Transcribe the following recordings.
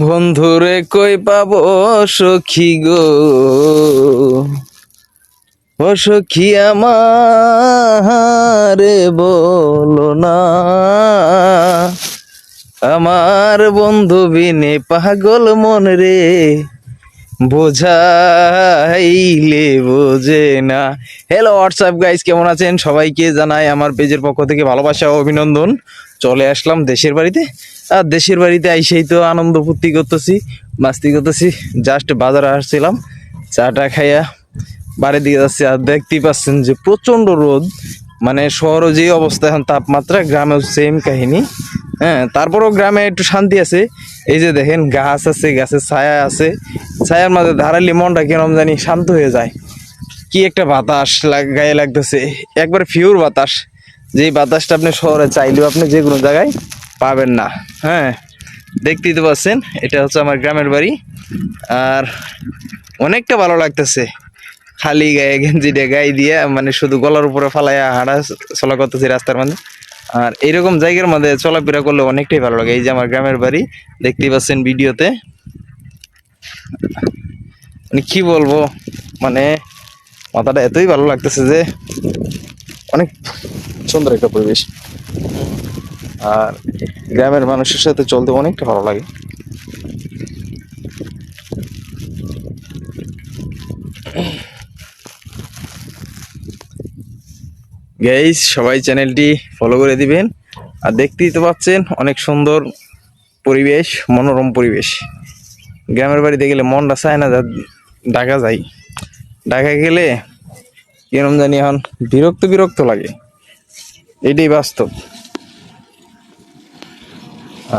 বন্ধুরে কই পাবো সখী গো, ও সখী আমারে বলো না, আমার বন্ধু বিনে পাগল মন রে, বোঝাইলে বোঝে না। হ্যালো হোয়াটসঅ্যাপ গাইস, কেমন আছেন? সবাইকে জানাই আমার পেজের পক্ষ থেকে ভালোবাসা ও অভিনন্দন। চলে আসলাম দেশের বাড়িতে, আর দেশের বাড়িতে আইসেই তো আনন্দ ফুর্তি করতেছি, মাস্তি করতেছি। জাস্ট বাজারে আসছিলাম, চাটা খাইয়া বাড়ির দিকে যাচ্ছি। আর দেখতেই পাচ্ছেন যে প্রচণ্ড রোদ, মানে শহরে যে অবস্থা এখন তাপমাত্রা, গ্রামেও সেম কাহিনী। হ্যাঁ, তারপরেও গ্রামে একটু শান্তি আছে। এই যে দেখেন গাছ আছে, গাছের ছায়া আছে, ছায়ার মাঝে দাঁড়ালে মনটা কেরম জানি শান্ত হয়ে যায়। কি একটা বাতাস গায়ে লাগতেছে, একবার পিওর বাতাস। যেই বাতাসটা আপনি শহরে চাইলেও আপনি যে কোনো জায়গায় পাবেন না। হ্যাঁ, দেখতেই তো পাচ্ছেন, এটা হচ্ছে আমার গ্রামের বাড়ি। আর অনেকটা ভালো লাগতেছে, খালি গায়ে গেঞ্জিটা গায়ে দিয়ে, মানে শুধু গলার উপরে ফালাইয়া হাঁটা চলা করতেছি রাস্তার মধ্যে। আর এইরকম জায়গার মধ্যে চলাফেরা করলে অনেকটাই ভালো লাগে। এই যে আমার গ্রামের বাড়ি, দেখতেই পাচ্ছেন ভিডিওতে। মানে কি বলবো, মানে মাথাটা এতই ভালো লাগতেছে যে অনেক সুন্দর একটা পরিবেশ। আর গ্রামের মানুষের সাথে চলতে অনেকটা ভালো লাগে। গাইস, সবাই চ্যানেলটি ফলো করে দিবেন। আর দেখতেই তো পাচ্ছেন অনেক সুন্দর পরিবেশ, মনোরম পরিবেশ। গ্রামের বাড়িতে গেলে মনটা চায় না ঢাকা যাই। ঢাকায় গেলে কেরম জানি এখন বিরক্ত বিরক্ত লাগে, এটাই বাস্তব।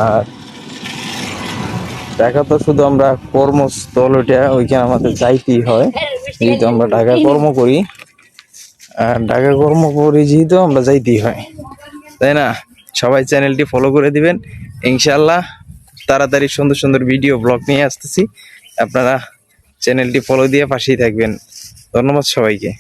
আর ঢাকা তো শুধু আমরা কর্মস্থল, ওইটা ওইখানে আমাদের যাইতেই হয়, যেহেতু আমরা ঢাকায় কর্ম করি। আর ঢাকায় কর্ম করি যেহেতু আমরা যাইতেই হয়, তাই না? সবাই চ্যানেলটি ফলো করে দিবেন ইনশাল্লাহ। তাড়াতাড়ি সুন্দর সুন্দর ভিডিও ব্লগ নিয়ে আসতেছি, আপনারা চ্যানেলটি ফলো দিয়ে পাশেই থাকবেন। ধন্যবাদ সবাইকে।